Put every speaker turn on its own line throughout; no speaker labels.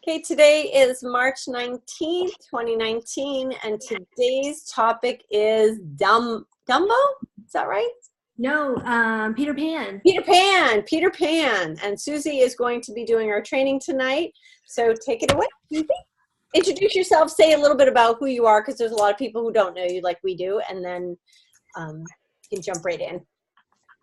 Okay, today is March 19th, 2019, and today's topic is Dumbo? Is that right?
No, Peter Pan.
Peter Pan. And Susie is going to be doing our training tonight. So take it away, Susie. Introduce yourself, say a little bit about who you are, because there's a lot of people who don't know you like we do, and then you can jump right in.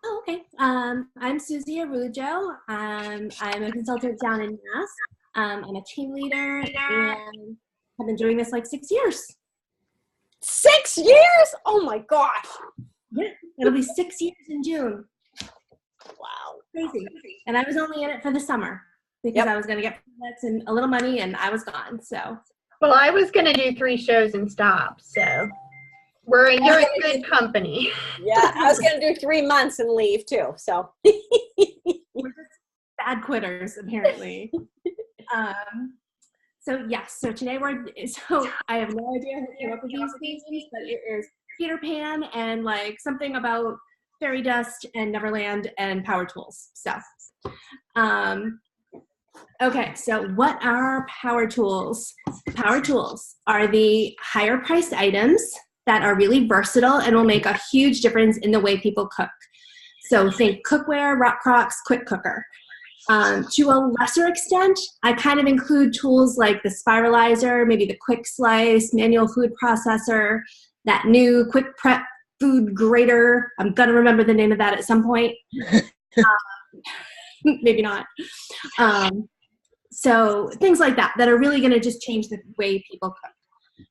Oh, okay. I'm Susi Arujo. I'm a consultant down in Mass. I'm a team leader and have been doing this like 6 years.
6 years? Oh my gosh.
Yeah, it'll be 6 years in June.
Wow.
Crazy. And I was only in it for the summer because I was going to get products and a little money and I was gone. So.
Well, I was going to do 3 shows and stop. So you're in good company.
Yeah, I was going to do 3 months and leave too. So.
We're just bad quitters, apparently. So today I have no idea who came up with these things, but it is Peter Pan and like something about fairy dust and Neverland and power tools stuff. Okay, so what are power tools? Power tools are the higher priced items that are really versatile and will make a huge difference in the way people cook. So think cookware, rock crocs, quick cooker. To a lesser extent, I kind of include tools like the spiralizer, maybe the quick slice, manual food processor, that new quick prep food grater. I'm going to remember the name of that at some point. Maybe not. So things like that are really going to just change the way people cook.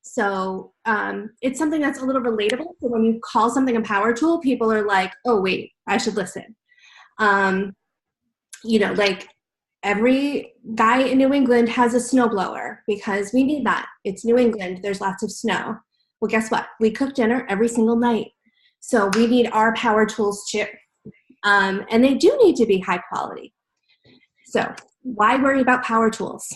So it's something that's a little relatable. So when you call something a power tool, people are like, oh, wait, I should listen. Like every guy in New England has a snowblower because we need that. It's New England. There's lots of snow. Well, guess what? We cook dinner every single night. So we need our power tools too. And they do need to be high quality. So why worry about power tools?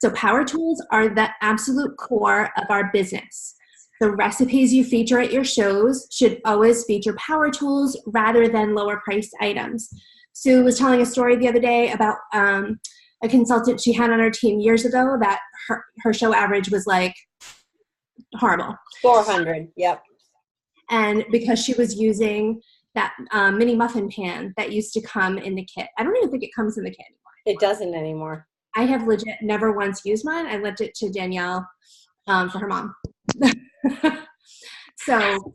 So power tools are the absolute core of our business. The recipes you feature at your shows should always feature power tools rather than lower priced items. Sue was telling a story the other day about a consultant she had on her team years ago that her show average was like horrible.
400, yep.
And because she was using that mini muffin pan that used to come in the kit. I don't even think it comes in the kit anymore.
It doesn't anymore.
I have legit never once used mine. I lent it to Danielle for her mom. So,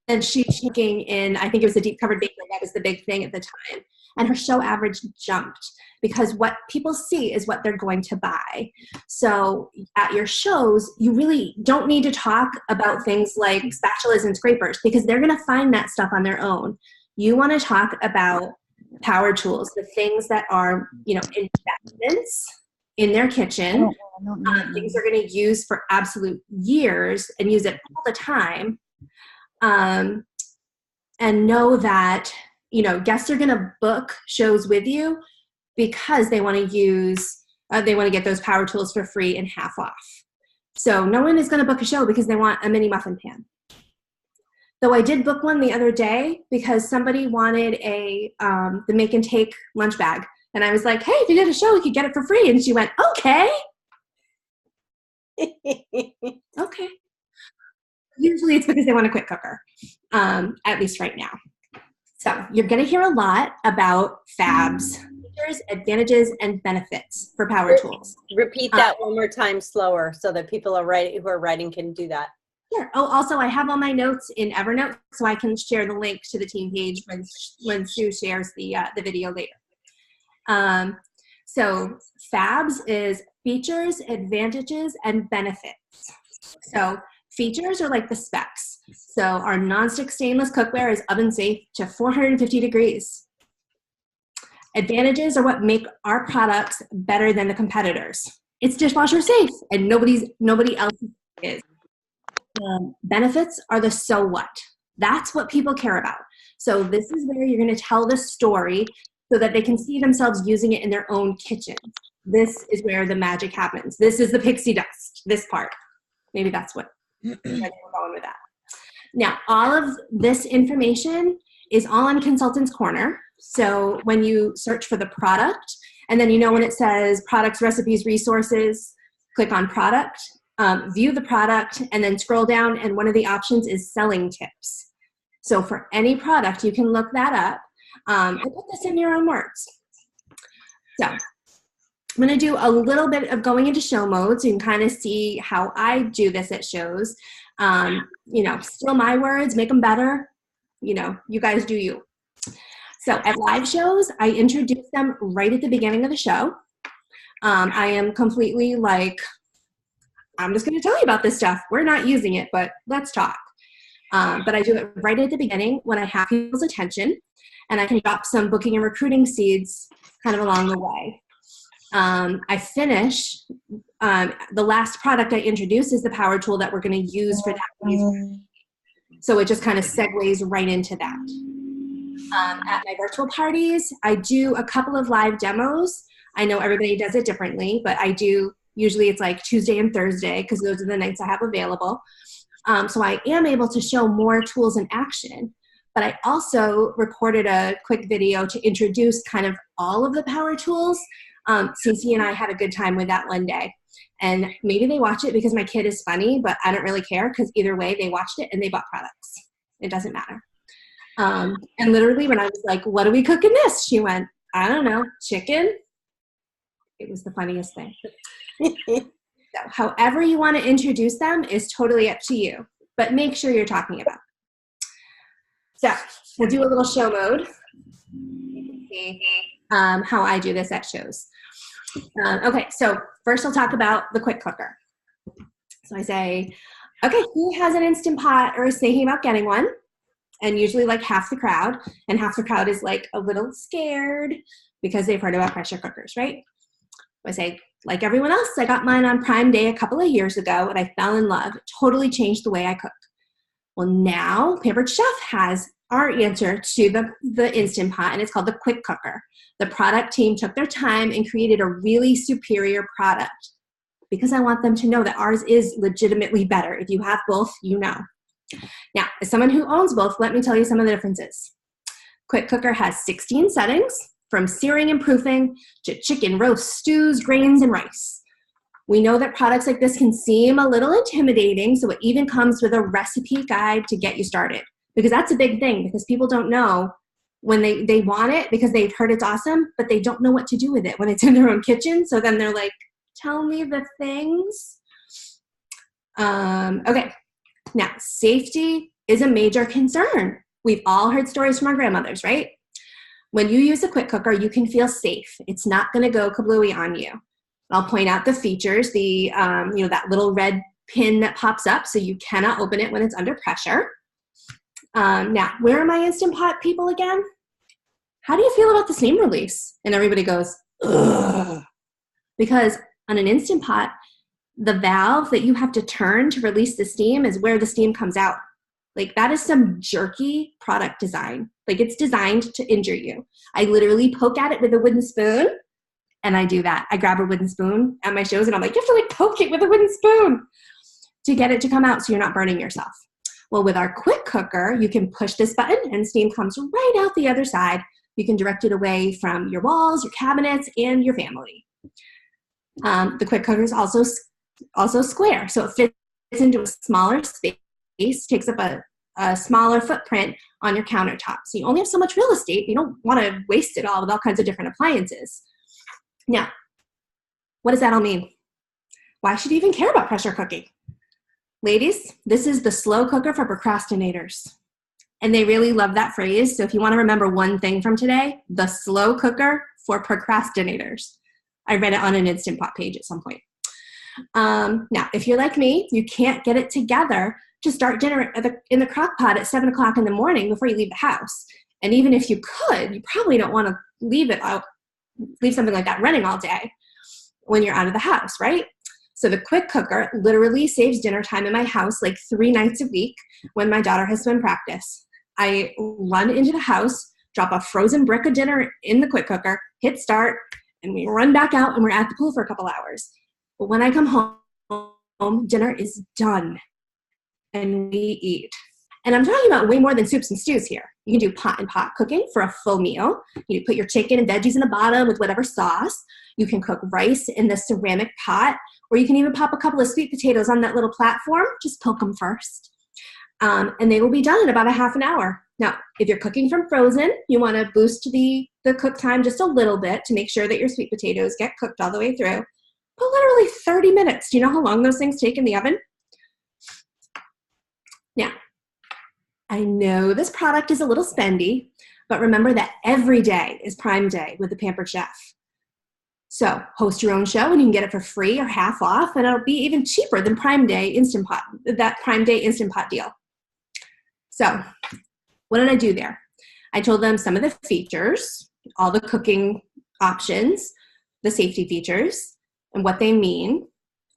and she's cooking in, I think it was a deep covered baker. That was the big thing at the time. And her show average jumped because what people see is what they're going to buy. So at your shows, you really don't need to talk about things like spatulas and scrapers because they're going to find that stuff on their own. You want to talk about power tools, the things that are, investments in their kitchen, things they're going to use for absolute years and use it all the time. And know that, guests are going to book shows with you because they want to they want to get those power tools for free and half off. So no one is going to book a show because they want a mini muffin pan. Though I did book one the other day because somebody wanted the make and take lunch bag. And I was like, hey, if you did a show, you could get it for free. And she went, okay. Okay. Usually it's because they want a quick cooker, at least right now. So you're going to hear a lot about FABs, features, advantages, and benefits for power tools.
Repeat that one more time slower so that people who are writing can do that.
Sure. Oh, also, I have all my notes in Evernote, so I can share the link to the team page when Sue shares the video later. So FABs is features, advantages, and benefits. So features are like the specs. So our nonstick stainless cookware is oven safe to 450 degrees. Advantages are what make our products better than the competitors. It's dishwasher safe, and nobody else is. Benefits are the so what. That's what people care about. So this is where you're going to tell the story so that they can see themselves using it in their own kitchen. This is where the magic happens. This is the pixie dust, this part. Maybe that's what we're going with that. Now, all of this information is all on Consultants Corner. So when you search for the product, and then when it says products, recipes, resources, click on product, view the product, and then scroll down, and one of the options is selling tips. So for any product, you can look that up and put this in your own words. So I'm going to do a little bit of going into show mode so you can kind of see how I do this at shows. Still my words, make them better. You guys do you. So at live shows, I introduce them right at the beginning of the show. I am completely like, I'm just going to tell you about this stuff. We're not using it, but let's talk. But I do it right at the beginning when I have people's attention, and I can drop some booking and recruiting seeds kind of along the way. I finish, the last product I introduce is the power tool that we're going to use for that. So it just kind of segues right into that. At my virtual parties, I do a couple of live demos. I know everybody does it differently, but I do, usually it's like Tuesday and Thursday because those are the nights I have available. So I am able to show more tools in action, but I also recorded a quick video to introduce kind of all of the power tools. Susi and I had a good time with that one day. And maybe they watch it because my kid is funny, but I don't really care because either way they watched it and they bought products. It doesn't matter. And literally when I was like, what are we cooking this? She went, I don't know, chicken. It was the funniest thing. So however you want to introduce them is totally up to you, but make sure you're talking about it. So we'll do a little show mode. See how I do this at shows. Okay, so first I'll talk about the quick cooker. So I say, okay, who has an Instant Pot or is thinking about getting one? And usually like half the crowd, and half the crowd is like a little scared because they've heard about pressure cookers, right? I say, like everyone else, I got mine on Prime Day a couple of years ago and I fell in love. It totally changed the way I cook. Well, now Pampered Chef has our answer to the Instant Pot, and it's called the Quick Cooker. The product team took their time and created a really superior product because I want them to know that ours is legitimately better. If you have both, you know. Now, as someone who owns both, let me tell you some of the differences. Quick Cooker has 16 settings, from searing and proofing to chicken, roast, stews, grains, and rice. We know that products like this can seem a little intimidating, so it even comes with a recipe guide to get you started. Because that's a big thing, because people don't know when they want it because they've heard it's awesome, but they don't know what to do with it when it's in their own kitchen. So then they're like, tell me the things. Okay. Now, safety is a major concern. We've all heard stories from our grandmothers, right? When you use a quick cooker, you can feel safe. It's not going to go kablooey on you. I'll point out the features, that little red pin that pops up so you cannot open it when it's under pressure. Now, where are my Instant Pot people again? How do you feel about the steam release? And everybody goes, ugh. Because on an Instant Pot, the valve that you have to turn to release the steam is where the steam comes out. Like, that is some jerky product design. Like, it's designed to injure you. I literally poke at it with a wooden spoon, and I do that. I grab a wooden spoon at my shows, and I'm like, you have to, like, poke it with a wooden spoon to get it to come out so you're not burning yourself. Well, with our quick cooker, you can push this button, and steam comes right out the other side. You can direct it away from your walls, your cabinets, and your family. The quick cooker is also square, so it fits into a smaller space, takes up a smaller footprint on your countertop. So you only have so much real estate. You don't want to waste it all with all kinds of different appliances. Now, what does that all mean? Why should you even care about pressure cooking? Ladies, this is the slow cooker for procrastinators. And they really love that phrase. So if you want to remember one thing from today, the slow cooker for procrastinators. I read it on an Instant Pot page at some point. Now, if you're like me, you can't get it together to start dinner in the crock pot at 7 o'clock in the morning before you leave the house. And even if you could, you probably don't want to leave something like that running all day when you're out of the house, right? So the quick cooker literally saves dinner time in my house like 3 nights a week when my daughter has swim practice. I run into the house, drop a frozen brick of dinner in the quick cooker, hit start, and we run back out and we're at the pool for a couple hours. But when I come home, dinner is done and we eat. And I'm talking about way more than soups and stews here. You can do pot and pot cooking for a full meal. You put your chicken and veggies in the bottom with whatever sauce. You can cook rice in the ceramic pot, or you can even pop a couple of sweet potatoes on that little platform. Just poke them first. And they will be done in about a half an hour. Now, if you're cooking from frozen, you want to boost the cook time just a little bit to make sure that your sweet potatoes get cooked all the way through. But literally 30 minutes. Do you know how long those things take in the oven? Now, I know this product is a little spendy, but remember that every day is Prime Day with the Pampered Chef. So host your own show and you can get it for free or half off, and it'll be even cheaper than Prime Day Instant Pot, that Prime Day Instant Pot deal. So what did I do there? I told them some of the features, all the cooking options, the safety features, and what they mean.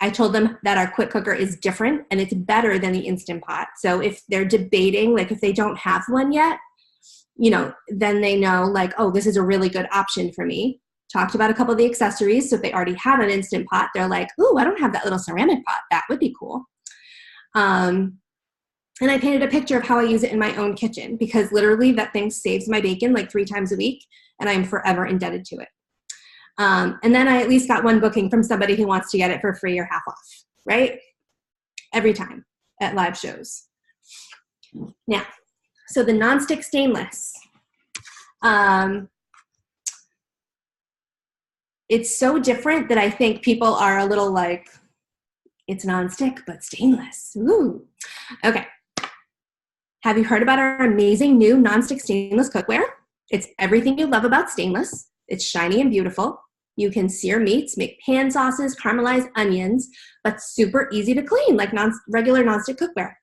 I told them that our quick cooker is different and it's better than the Instant Pot. So if they're debating, like if they don't have one yet, then they know like, oh, this is a really good option for me. Talked about a couple of the accessories. So if they already have an Instant Pot, they're like, ooh, I don't have that little ceramic pot. That would be cool. And I painted a picture of how I use it in my own kitchen, because literally that thing saves my bacon like 3 times a week, and I'm forever indebted to it. And then I at least got one booking from somebody who wants to get it for free or half off, right? Every time at live shows. Now, so the nonstick stainless. It's so different that I think people are a little like, it's nonstick, but stainless. Ooh. Okay. Have you heard about our amazing new nonstick stainless cookware? It's everything you love about stainless. It's shiny and beautiful. You can sear meats, make pan sauces, caramelize onions, but super easy to clean like regular nonstick cookware.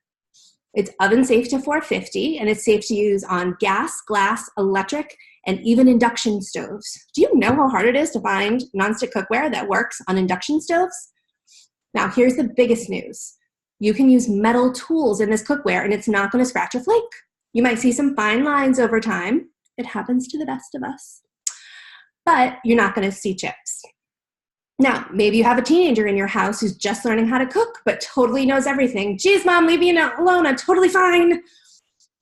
It's oven safe to 450, and it's safe to use on gas, glass, electric, and even induction stoves. Do you know how hard it is to find nonstick cookware that works on induction stoves? Now, here's the biggest news. You can use metal tools in this cookware, and it's not going to scratch or flake. You might see some fine lines over time. It happens to the best of us. But you're not going to see chips. Now, maybe you have a teenager in your house who's just learning how to cook, but totally knows everything. Geez, Mom, leave me alone. I'm totally fine.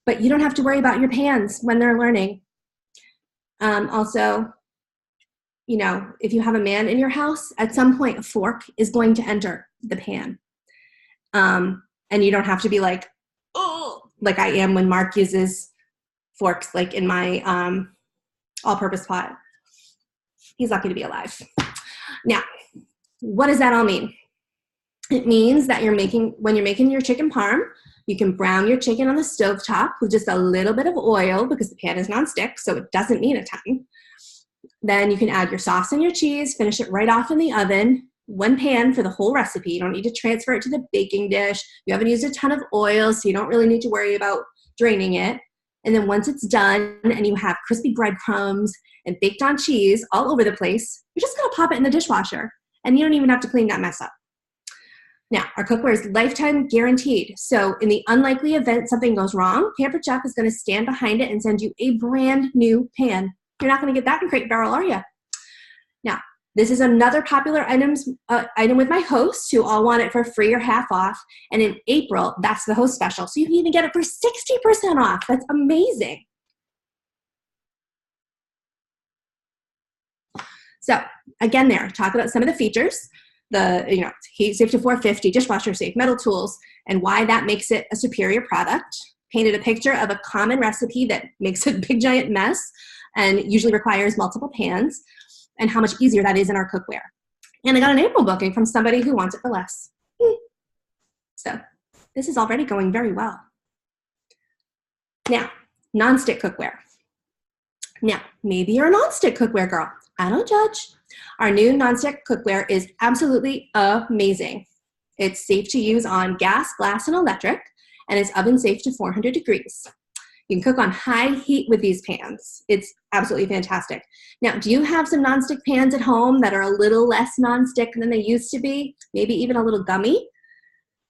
But you don't have to worry about your pans when they're learning. Also, if you have a man in your house, at some point a fork is going to enter the pan. And you don't have to be like, oh, like I am when Mark uses forks like in my all-purpose pot. He's lucky to be alive. Now, what does that all mean? It means that when you're making your chicken parm, you can brown your chicken on the stovetop with just a little bit of oil, because the pan is nonstick, so it doesn't need a ton. Then you can add your sauce and your cheese, finish it right off in the oven. One pan for the whole recipe. You don't need to transfer it to the baking dish. You haven't used a ton of oil, so you don't really need to worry about draining it. And then once it's done and you have crispy breadcrumbs and baked on cheese all over the place, you're just going to pop it in the dishwasher, and you don't even have to clean that mess up. Now, our cookware is lifetime guaranteed. So in the unlikely event something goes wrong, Pampered Chef is going to stand behind it and send you a brand new pan. You're not going to get that in Crate and Barrel, are you? Now, this is another popular item with my hosts who all want it for free or half off. And in April, that's the host special. So you can even get it for 60% off. That's amazing. So again, talk about some of the features. Heat safe to 450, dishwasher safe, metal tools, and why that makes it a superior product. Painted a picture of a common recipe that makes a big giant mess and usually requires multiple pans, and how much easier that is in our cookware. And I got an April booking from somebody who wants it for less. So this is already going very well. Now, nonstick cookware. Now, maybe you're a nonstick cookware girl. I don't judge. Our new nonstick cookware is absolutely amazing. It's safe to use on gas, glass, and electric, and it's oven safe to 400 degrees. You can cook on high heat with these pans. It's absolutely fantastic. Now, do you have some nonstick pans at home that are a little less nonstick than they used to be? Maybe even a little gummy?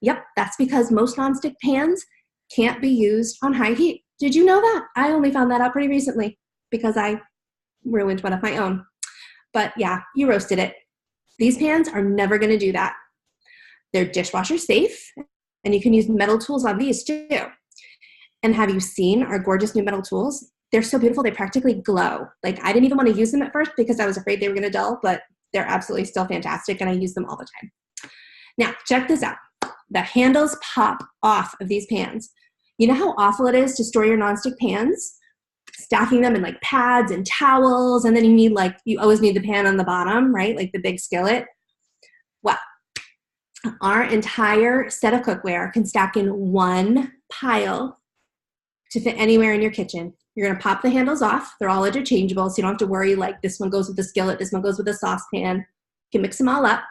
Yep, that's because most nonstick pans can't be used on high heat. Did you know that? I only found that out pretty recently because I ruined one of my own. But yeah, you roasted it. These pans are never going to do that. They're dishwasher safe, and you can use metal tools on these too. And have you seen our gorgeous new metal tools? They're so beautiful. They practically glow. Like, I didn't even want to use them at first because I was afraid they were going to dull, but they're absolutely still fantastic, and I use them all the time. Now, check this out. The handles pop off of these pans. You know how awful it is to store your nonstick pans? Stacking them in like pads and towels, and then you always need the pan on the bottom, right? Like the big skillet. Well, our entire set of cookware can stack in one pile to fit anywhere in your kitchen. You're going to pop the handles off. They're all interchangeable, so you don't have to worry like this one goes with the skillet, this one goes with the saucepan. You can mix them all up.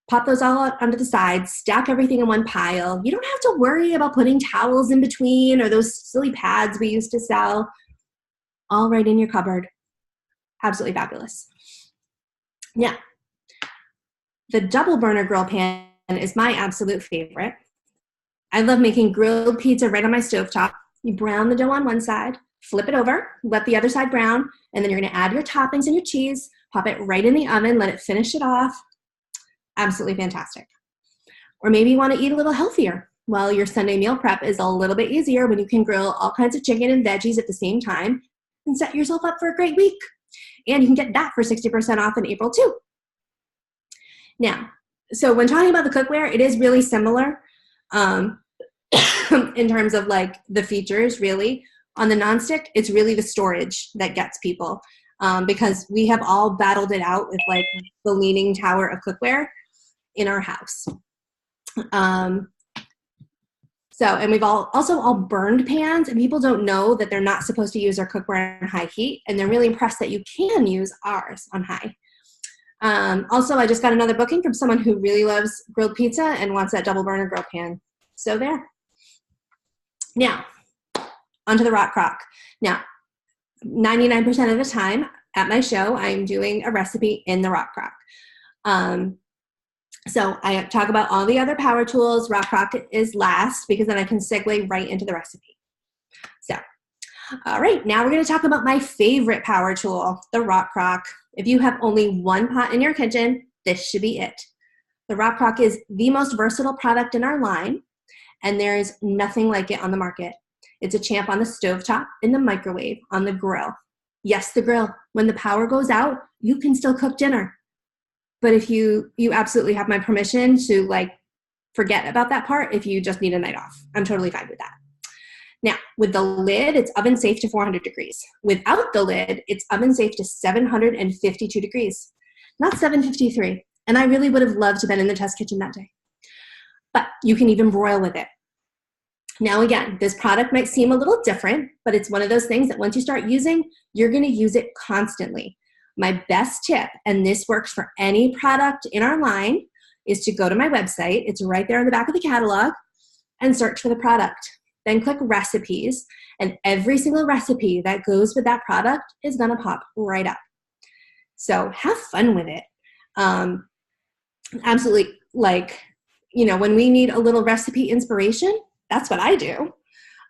Pop those all out onto the sides, stack everything in one pile. You don't have to worry about putting towels in between or those silly pads we used to sell. All right in your cupboard. Absolutely fabulous. Now, the double burner grill pan is my absolute favorite. I love making grilled pizza right on my stovetop. You brown the dough on one side, flip it over, let the other side brown, and then you're going to add your toppings and your cheese, pop it right in the oven, let it finish it off. Absolutely fantastic. Or maybe you want to eat a little healthier. Well, your Sunday meal prep is a little bit easier when you can grill all kinds of chicken and veggies at the same time and set yourself up for a great week. And you can get that for 60% off in April too. Now, so when talking about the cookware, it is really similar in terms of like the features, really. On the nonstick, it's really the storage that gets people because we have all battled it out with like the leaning tower of cookware in our house. And we've all burned pans, and people don't know that they're not supposed to use our cookware on high heat, and they're really impressed that you can use ours on high. Also, I just got another booking from someone who really loves grilled pizza and wants that double burner grill pan. So there. Now, onto the rock crock. Now, 99% of the time at my show, I'm doing a recipe in the rock crock. So I talk about all the other power tools. Rock crock is last because then I can segue right into the recipe. So, all right, now we're going to talk about my favorite power tool, the rock crock. If you have only one pot in your kitchen, this should be it. The rock crock is the most versatile product in our line, and there is nothing like it on the market. It's a champ on the stovetop, in the microwave, on the grill. Yes, the grill. When the power goes out, you can still cook dinner. But if you absolutely have my permission to like forget about that part if you just need a night off. I'm totally fine with that. Now, with the lid, it's oven safe to 400 degrees. Without the lid, it's oven safe to 752 degrees, not 753. And I really would have loved to have been in the test kitchen that day. But you can even broil with it. Now, again, this product might seem a little different, but it's one of those things that once you start using, you're going to use it constantly. My best tip, and this works for any product in our line, is to go to my website. It's right there on the back of the catalog, and search for the product. Then click recipes, and every single recipe that goes with that product is going to pop right up. So have fun with it. Absolutely, like, when we need a little recipe inspiration, that's what I do.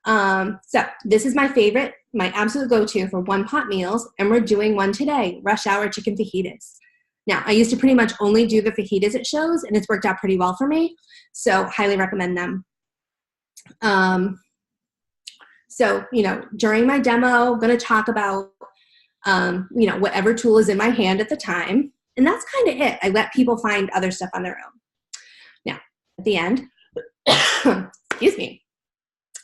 So this is my favorite, my absolute go-to for one-pot meals, and we're doing one today, rush hour chicken fajitas. Now, I used to pretty much only do the fajitas at shows, and it's worked out pretty well for me, so highly recommend them. So, during my demo, I'm going to talk about, whatever tool is in my hand at the time, and that's kind of it. I let people find other stuff on their own. Now, at the end, excuse me.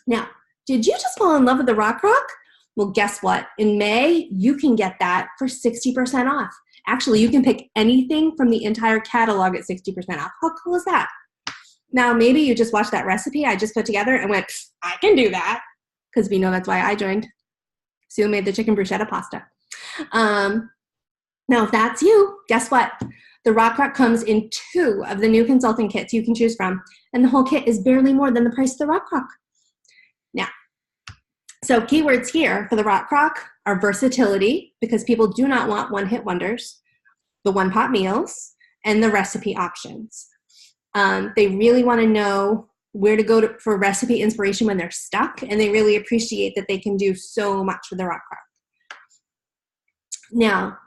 Now, did you just fall in love with the rock crock? Well, guess what? In May, you can get that for 60% off. Actually, you can pick anything from the entire catalog at 60% off. How cool is that? Now, maybe you just watched that recipe I just put together and went, I can do that. Because we know that's why I joined. Sue made the chicken bruschetta pasta. Now, if that's you, guess what? The rock crock comes in 2 of the new consulting kits you can choose from. And the whole kit is barely more than the price of the rock crock. Now, so keywords here for the rock crock are versatility, because people do not want one-hit wonders, the one-pot meals, and the recipe options. They really want to know where to go for recipe inspiration when they're stuck, and they really appreciate that they can do so much with the rock crock. Now,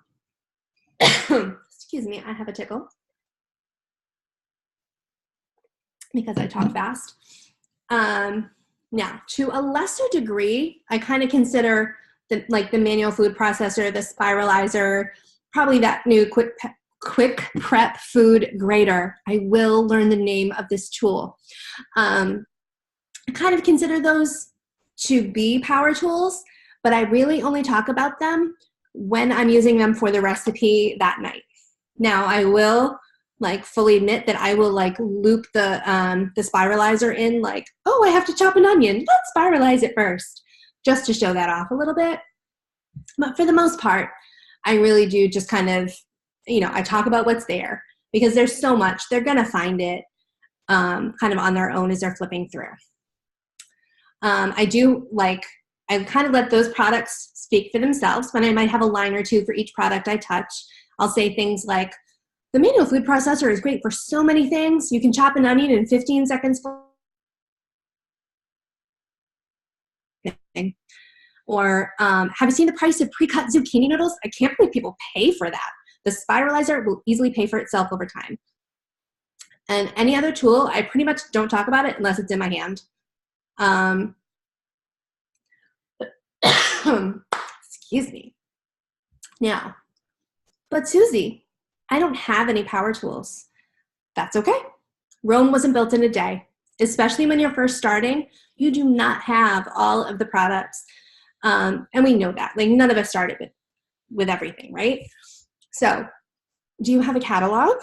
excuse me, I have a tickle because I talk fast. Now, to a lesser degree, I kind of consider the manual food processor, the spiralizer, probably that new quick prep food grater. I will learn the name of this tool. I kind of consider those to be power tools, but I really only talk about them when I'm using them for the recipe that night. Now, I will fully admit that I will loop the spiralizer in, oh, I have to chop an onion. Let's spiralize it first, just to show that off a little bit. But for the most part, I really do just kind of, I talk about what's there because there's so much. They're going to find it kind of on their own as they're flipping through. I kind of let those products speak for themselves, but I might have a line or two for each product I touch. I'll say things like, the manual food processor is great for so many things. You can chop an onion in 15 seconds. Or have you seen the price of pre-cut zucchini noodles? I can't believe people pay for that. The spiralizer will easily pay for itself over time. And any other tool, I pretty much don't talk about it unless it's in my hand. Excuse me. Now, but Susie, I don't have any power tools. That's okay. Rome wasn't built in a day, especially when you're first starting. You do not have all of the products. And we know that. None of us started with everything, right? So do you have a catalog?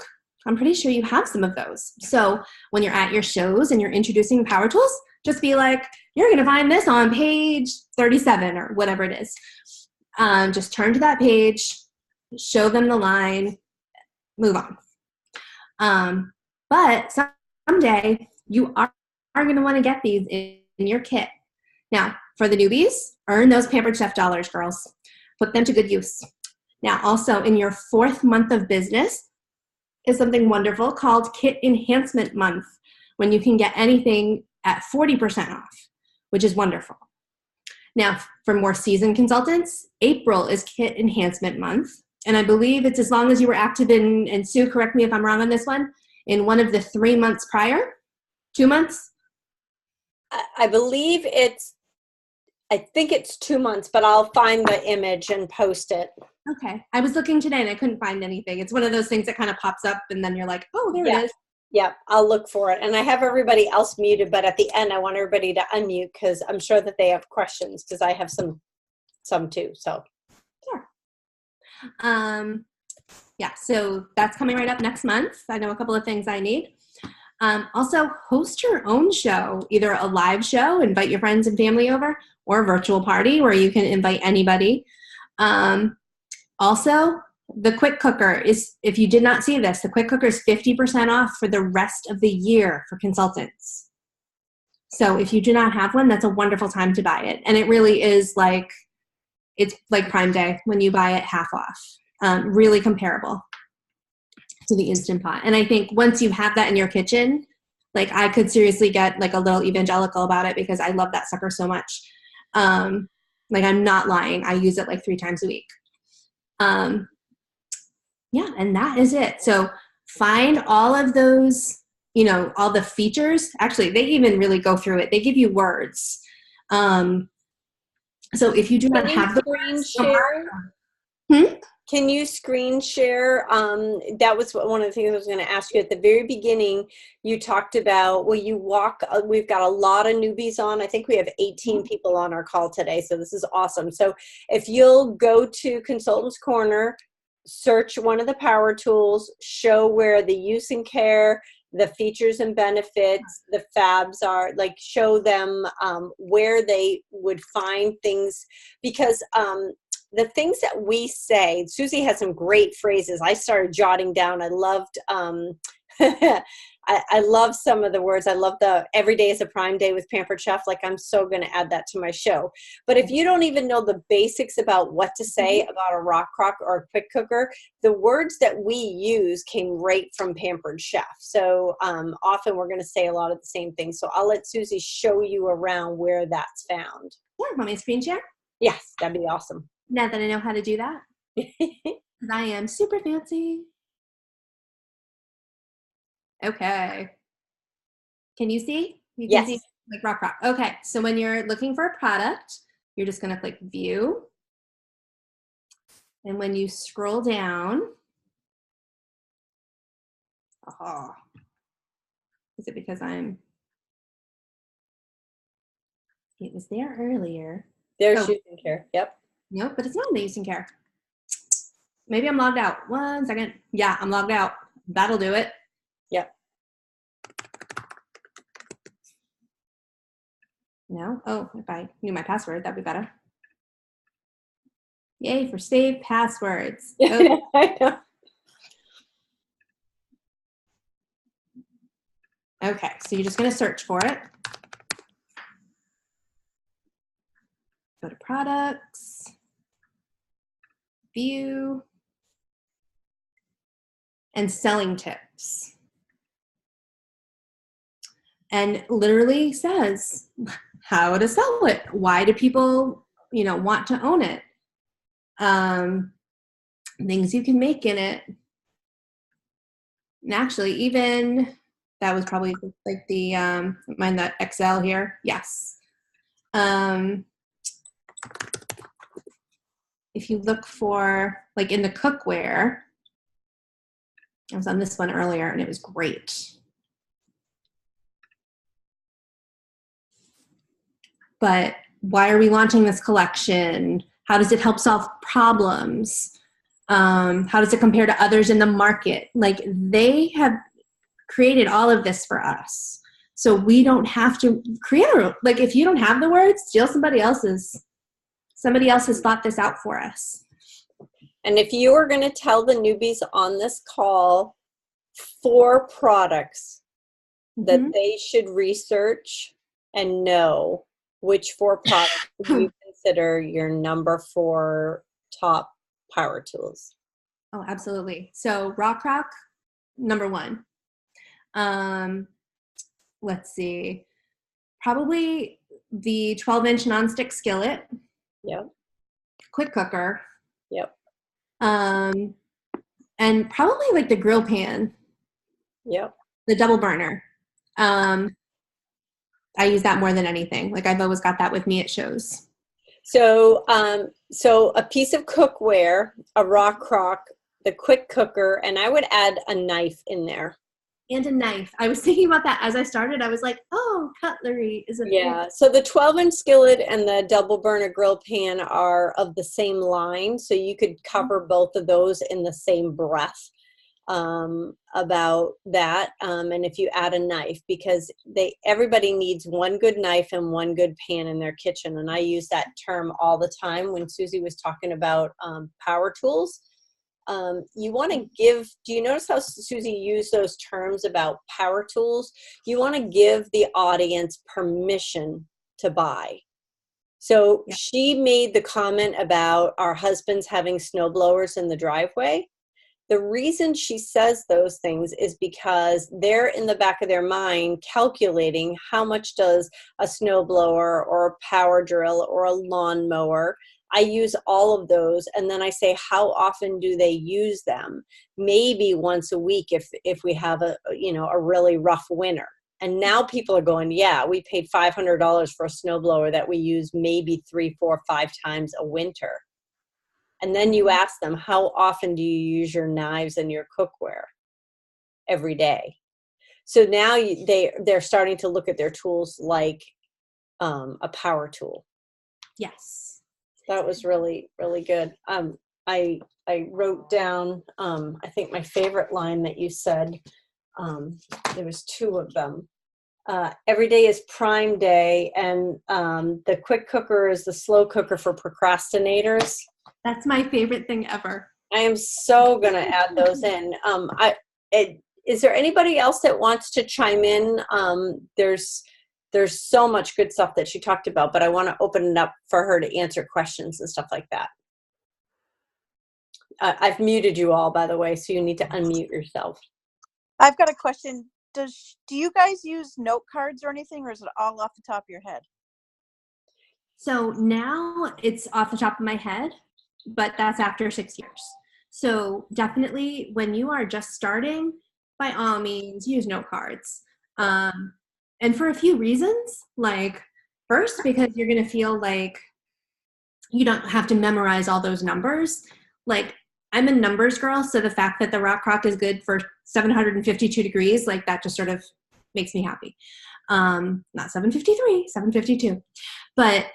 I'm pretty sure you have some of those. So when you're at your shows and you're introducing power tools, just be like, you're going to find this on page 37 or whatever it is. Just turn to that page, show them the line, move on. But someday you are going to want to get these in your kit. Now, for the newbies, earn those Pampered Chef dollars, girls. Put them to good use. Now, also in your 4th month of business is something wonderful called Kit Enhancement Month, when you can get anything at 40% off, which is wonderful. Now, for more seasoned consultants, April is Kit Enhancement Month. And I believe it's as long as you were active in, and Sue, correct me if I'm wrong on this one, in one of the 3 months prior? 2 months?
I believe I think it's 2 months, but I'll find the image and post it.
Okay. I was looking today and I couldn't find anything. It's one of those things that kind of pops up and then you're like, oh, there it is.
Yeah, I'll look for it. And I have everybody else muted, but at the end, I want everybody to unmute because I'm sure that they have questions because I have some too. So,
sure. Yeah, so that's coming right up next month. I know a couple of things I need. Also, host your own show, either a live show, invite your friends and family over, or a virtual party where you can invite anybody. Also, the quick cooker is, if you did not see this, the quick cooker is 50% off for the rest of the year for consultants. So if you do not have one, that's a wonderful time to buy it. And it really is it's like Prime Day when you buy it half off. Really comparable to the Instant Pot. And I think once you have that in your kitchen, I could seriously get a little evangelical about it because I love that sucker so much. I'm not lying. I use it 3 times a week. Yeah, and that is it. So find all of those, all the features. Actually, they even really go through it. They give you words. So if you do not have the words,
Can you screen share? That was one of the things I was going to ask you at the very beginning. You talked about, we've got a lot of newbies on. I think we have 18 people on our call today. So this is awesome. So if you'll go to Consultants Corner, search one of the power tools, show where the use and care, the features and benefits, the fabs are, show them where they would find things, because the things that we say, Susie has some great phrases. I started jotting down. I loved, I love some of the words. I love the every day is a prime day with Pampered Chef. I'm so going to add that to my show. But if you don't even know the basics about what to say about a rock crock or a quick cooker, the words that we use came right from Pampered Chef. So often we're going to say a lot of the same things. So I'll let Susie show you around where that's found.
Sure. Want me to screen share?
Yes, that'd be awesome.
Now that I know how to do that. I am super fancy. Okay. Can you see? You can
yes.
See? Like rock rock. Okay, so when you're looking for a product, you're just gonna click view. And when you scroll down, oh, is it because it was there earlier.
There's
Oh,
using care. Yep.
nope, but it's not in the using care. Maybe I'm logged out. 1 second. Yeah, I'm logged out. That'll do it.
Yep.
No? Oh, if I knew my password, that'd be better. Yay for saved passwords. Okay.
I know.
Okay, so you're just going to search for it. Go to products, view, and selling tips. And literally says how to sell it. Why do people, want to own it? Things you can make in it. And actually, even that was probably like the mine that Excel here. Yes. If you look for like in the cookware, I was on this one earlier and it was great. But why are we launching this collection? How does it help solve problems? How does it compare to others in the market? Like they have created all of this for us. So we don't have to create like if you don't have the words, steal somebody else's. Somebody else has thought this out for us.
And if you are going to tell the newbies on this call 4 products that they should research and know, which 4 products do you consider your number 4 top power tools?
Oh, absolutely. So Rock, number 1. Let's see. Probably the 12-inch nonstick skillet.
Yep.
Quick cooker.
Yep.
And probably like the grill pan.
Yep.
The double burner. I use that more than anything. Like I've always got that with me at shows.
So, so a piece of cookware, a rock crock, the quick cooker, and I would add a knife in there.
And a knife. I was thinking about that as I started. I was like, oh, cutlery is a
Yeah. So the 12-inch skillet and the double burner grill pan are of the same line. So you could cover both of those in the same breath about that. And if you add a knife, because everybody needs one good knife and one good pan in their kitchen. And I use that term all the time when Susie was talking about power tools. You want to give, do you notice how Susie used those terms about power tools? You want to give the audience permission to buy. So she made the comment about our husbands having snow blowers in the driveway. The reason she says those things is because they're in the back of their mind calculating how much does a snowblower or a power drill or a lawnmower. I use all of those, and then I say, how often do they use them? Maybe once a week if we have a really rough winter. And now people are going, yeah, we paid $500 for a snowblower that we use maybe 3, 4, 5 times a winter. And then you ask them, how often do you use your knives and your cookware? Every day. So now they're starting to look at their tools like a power tool.
Yes.
That was really, really good. I wrote down, I think my favorite line that you said, there was 2 of them. Every day is prime day, and the quick cooker is the slow cooker for procrastinators.
That's my favorite thing ever.
I am so going to add those in. Is there anybody else that wants to chime in? There's so much good stuff that she talked about, but I want to open it up for her to answer questions and stuff like that. I've muted you all, by the way, so you need to unmute yourself.
I've got a question. Do you guys use note cards or anything, or is it all off the top of your head?
So now it's off the top of my head, but that's after 6 years. So definitely when you are just starting, by all means, use note cards. And for a few reasons, like first, because you're going to feel like you don't have to memorize all those numbers. Like I'm a numbers girl, so the fact that the rock crock is good for 752 degrees, like that just sort of makes me happy. Not 753, 752. But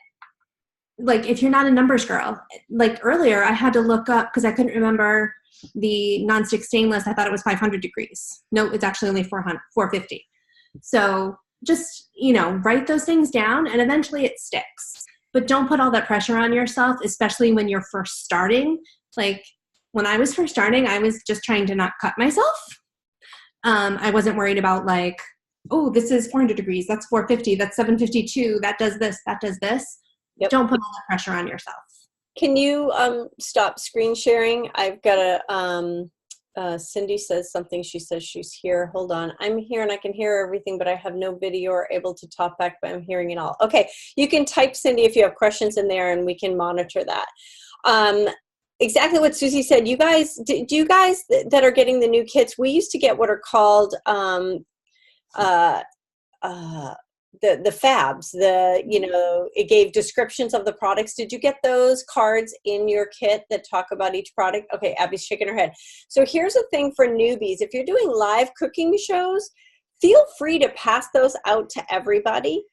like if you're not a numbers girl, like earlier I had to look up because I couldn't remember the nonstick stainless. I thought it was 500 degrees. No, it's actually only 450. So just, write those things down and eventually it sticks. But don't put all that pressure on yourself, especially when you're first starting. Like when I was first starting, I was just trying to not cut myself. I wasn't worried about like, oh, this is 400 degrees. That's 450. That's 752. That does this. That does this. Yep. Don't put all that pressure on yourself.
Can you stop screen sharing? I've got Cindy says something. She says she's here. Hold on. I'm here and I can hear everything, but I have no video or able to talk back, but I'm hearing it all. Okay. You can type, Cindy, if you have questions in there and we can monitor that. Exactly what Susie said. You guys, do you guys that are getting the new kits, we used to get what are called the fabs, it gave descriptions of the products. Did you get those cards in your kit that talk about each product? Okay, Abby's shaking her head. So here's the thing for newbies. If you're doing live cooking shows, feel free to pass those out to everybody,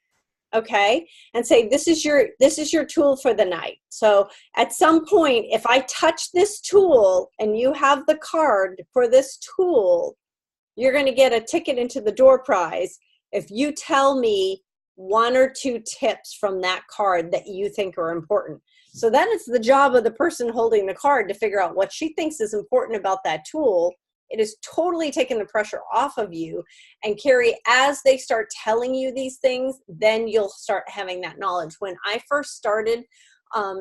okay? And say, this is your tool for the night. So at some point, if I touch this tool and you have the card for this tool, you're going to get a ticket into the door prize if you tell me 1 or 2 tips from that card that you think are important. So then it's the job of the person holding the card to figure out what she thinks is important about that tool. It is totally taking the pressure off of you. And Carrie, as they start telling you these things, then you'll start having that knowledge. When I first started,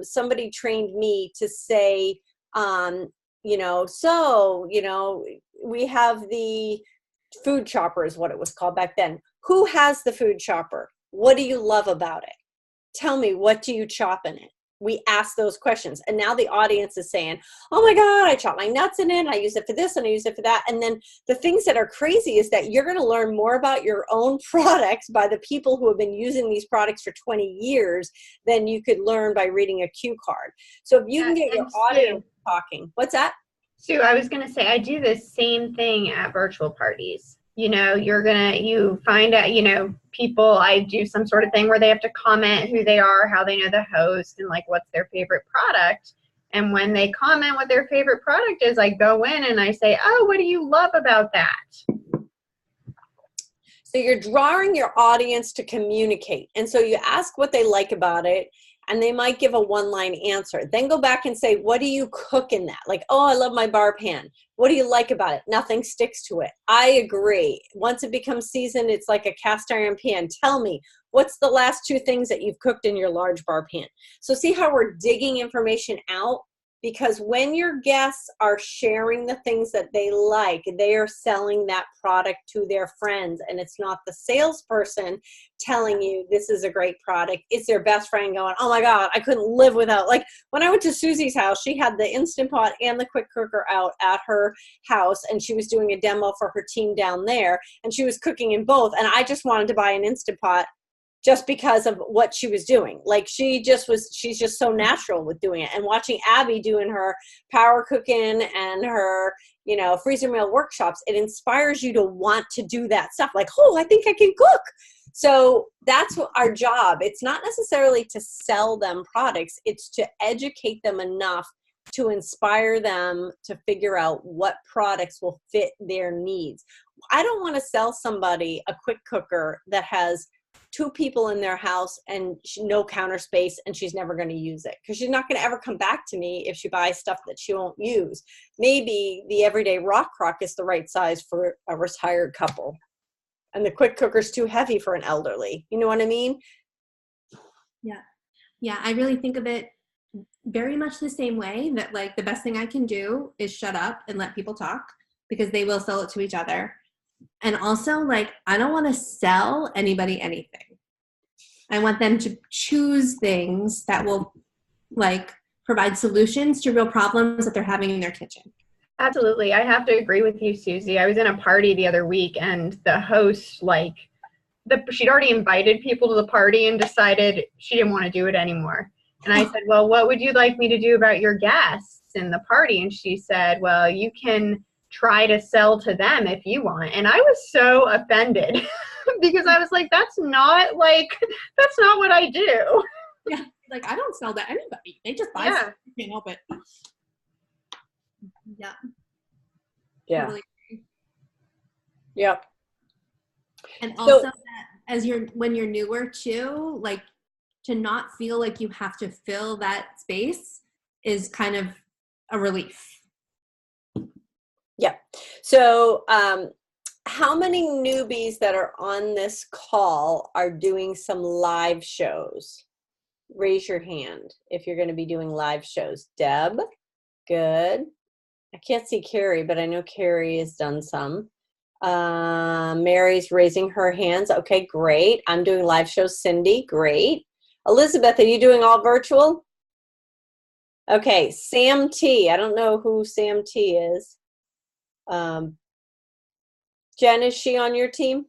somebody trained me to say, we have the food chopper is what it was called back then. Who has the food chopper? What do you love about it? Tell me, what do you chop in it? We ask those questions. And now the audience is saying, oh my God, I chop my nuts in it. I use it for this and I use it for that. And then the things that are crazy is that you're going to learn more about your own products by the people who have been using these products for 20 years than you could learn by reading a cue card. So if you can get your audience talking. What's that?
Sue, I was going to say, I do the same thing at virtual parties. You find out, people, I do some sort of thing where they have to comment who they are, how they know the host, and like what's their favorite product. And when they comment what their favorite product is, I go in and I say, oh, what do you love about that?
So you're drawing your audience to communicate. And so you ask what they like about it, and they might give a one-line answer. Then go back and say, what do you cook in that? Like, oh, I love my bar pan. What do you like about it? Nothing sticks to it. I agree. Once it becomes seasoned, it's like a cast iron pan. Tell me, what's the last 2 things that you've cooked in your large bar pan? So see how we're digging information out? Because when your guests are sharing the things that they like, they are selling that product to their friends. And it's not the salesperson telling you this is a great product. It's their best friend going, oh my God, I couldn't live without. Like when I went to Susie's house, she had the Instant Pot and the quick cooker out at her house. And she was doing a demo for her team down there. And she was cooking in both. And I just wanted to buy an Instant Pot just because of what she was doing. Like she's just so natural with doing it. And watching Abby doing her power cooking and her, freezer meal workshops, it inspires you to want to do that stuff. Like, oh, I think I can cook. So that's what our job. It's not necessarily to sell them products. It's to educate them enough to inspire them to figure out what products will fit their needs. I don't want to sell somebody a quick cooker that has 2 people in their house and no counter space, and she's never going to use it because she's not going to ever come back to me if she buys stuff that she won't use. Maybe the everyday rock crock is the right size for a retired couple, and the quick cooker's too heavy for an elderly. You know what I mean?
Yeah. I really think of it very much the same way that like the best thing I can do is shut up and let people talk because they will sell it to each other. And also, like, I don't want to sell anybody anything. I want them to choose things that will, like, provide solutions to real problems that they're having in their kitchen.
Absolutely. I have to agree with you, Susie. I was in a party the other week, and the host, she'd already invited people to the party and decided she didn't want to do it anymore. And I said, well, what would you like me to do about your guests in the party? And she said, well, you can try to sell to them if you want. And I was so offended because I was like, that's not what I do.
Yeah, like I don't sell to anybody. They just buy
Yeah.
stuff. You can't help it. Yeah.
Yeah.
Totally.
Yep.
And
So-
also that when you're newer too, like to not feel like you have to fill that space is kind of a relief.
Yeah. So, how many newbies that are on this call are doing some live shows? Raise your hand if you're going to be doing live shows. Deb, good. I can't see Carrie, but I know Carrie has done some. Mary's raising her hands. Okay, great. I'm doing live shows. Cindy, great. Elizabeth, are you doing all virtual? Okay, Sam T. I don't know who Sam T is. Jen, is she on your team?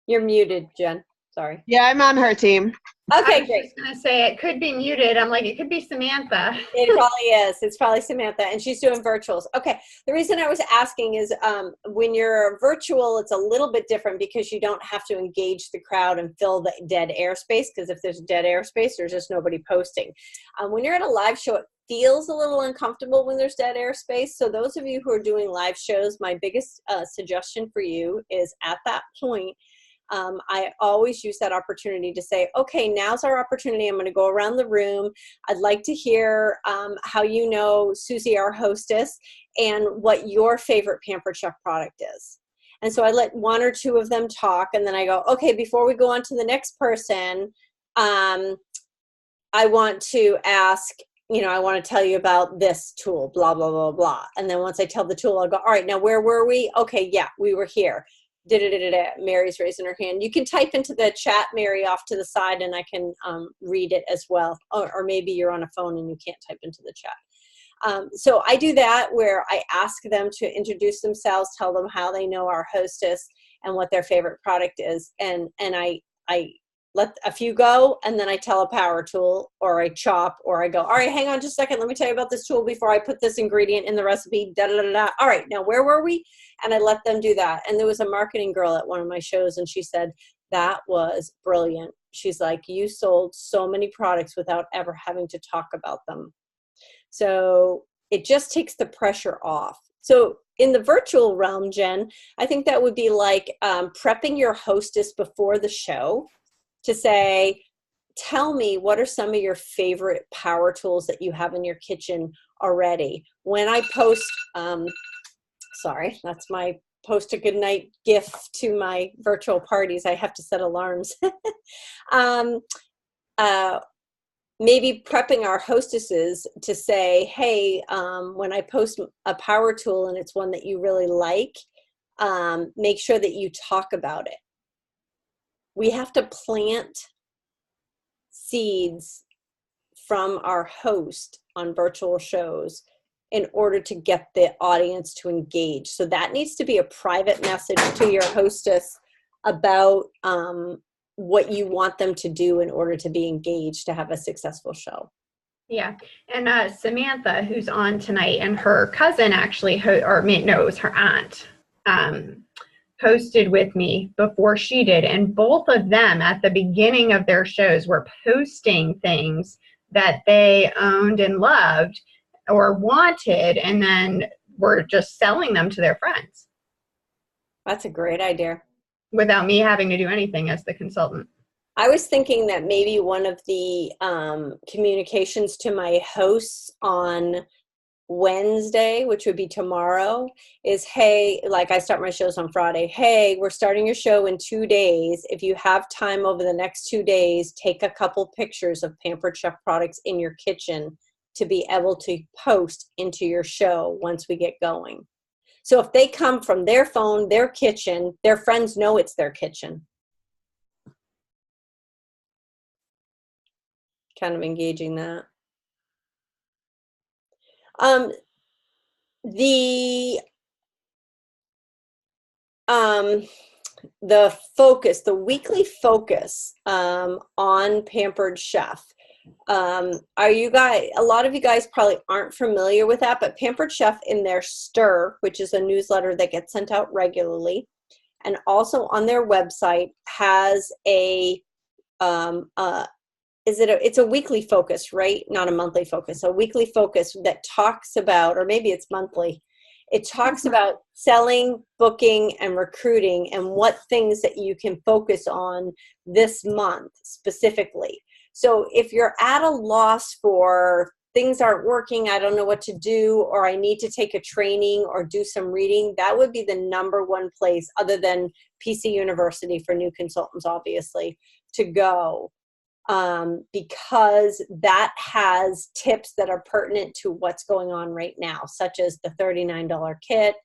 You're muted, Jen. Sorry.
Yeah, I'm on her team.
Okay,
I was
great.
just going to say it could be muted. I'm like, it could be Samantha.
It probably is. It's probably Samantha, and she's doing virtuals. Okay. The reason I was asking is when you're virtual, it's a little bit different because you don't have to engage the crowd and fill the dead airspace, because if there's dead airspace, there's just nobody posting. When you're at a live show, it feels a little uncomfortable when there's dead airspace. So those of you who are doing live shows, my biggest suggestion for you is at that point, I always use that opportunity to say, okay, now's our opportunity. I'm going to go around the room. I'd like to hear how you know Susie, our hostess, and what your favorite Pampered Chef product is. And so I let one or two of them talk, and then I go, okay, before we go on to the next person, I want to ask, I want to tell you about this tool, blah, blah, blah, blah. And then once I tell the tool, I'll go, all right, now where were we? Okay, yeah, we were here. Mary's raising her hand. You can type into the chat, Mary, off to the side, and I can read it as well. Or maybe you're on a phone and you can't type into the chat. So I do that where I ask them to introduce themselves, tell them how they know our hostess and what their favorite product is. And I let a few go, and then I tell a power tool, or I chop, or I go, all right, hang on just a second. Let me tell you about this tool before I put this ingredient in the recipe, da da da da. All right, now where were we? And I let them do that. And there was a marketing girl at one of my shows, and she said, that was brilliant. She's like, you sold so many products without ever having to talk about them. So it just takes the pressure off. So in the virtual realm, Jen, I think that would be like prepping your hostess before the show to say, tell me what are some of your favorite power tools that you have in your kitchen already. When I post, sorry, that's my post a good night gift to my virtual parties. I have to set alarms. Maybe prepping our hostesses to say, hey, when I post a power tool and it's one that you really like, make sure that you talk about it. We have to plant seeds from our host on virtual shows in order to get the audience to engage. So that needs to be a private message to your hostess about what you want them to do in order to be engaged to have a successful show.
Yeah. And Samantha, who's on tonight, and her cousin actually, it was her aunt, hosted with me before she did, and both of them at the beginning of their shows were posting things that they owned and loved or wanted, and then were just selling them to their friends.
That's a great idea.
Without me having to do anything as the consultant.
I was thinking that maybe one of the communications to my hosts on Wednesday, which would be tomorrow, is, hey, like I start my shows on Friday. Hey, we're starting your show in 2 days. If you have time over the next 2 days, take a couple pictures of Pampered Chef products in your kitchen to be able to post into your show once we get going. So if they come from their phone, their kitchen, their friends know it's their kitchen. Kind of engaging that. the focus, the weekly focus on Pampered Chef. Are you guys, a lot of you guys probably aren't familiar with that, but Pampered Chef in their Stir, which is a newsletter that gets sent out regularly, and also on their website has it's a weekly focus, right? Not a monthly focus, a weekly focus that talks about, or maybe it's monthly. It talks about selling, booking, and recruiting and what things that you can focus on this month specifically. So if you're at a loss for things aren't working, I don't know what to do, or I need to take a training or do some reading, that would be the #1 place, other than PC University for new consultants, obviously, to go. Because that has tips that are pertinent to what's going on right now, such as the $39 kit,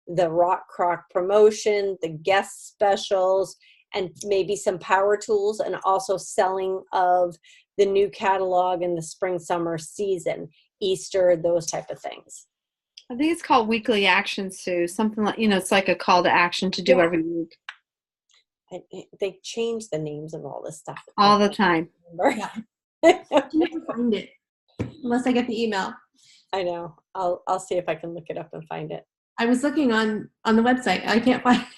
the Rock Crock promotion, the guest specials, and maybe some power tools, and also selling of the new catalog in the spring, summer season, Easter, those type of things.
I think it's called Weekly Action, Sue. Something like, it's like a call to action to do every week.
They change the names of all this stuff
all the time.
Yeah. I never find it unless I get the email.
I know. I'll see if I can look it up and find it.
I was looking on the website. I can't find it.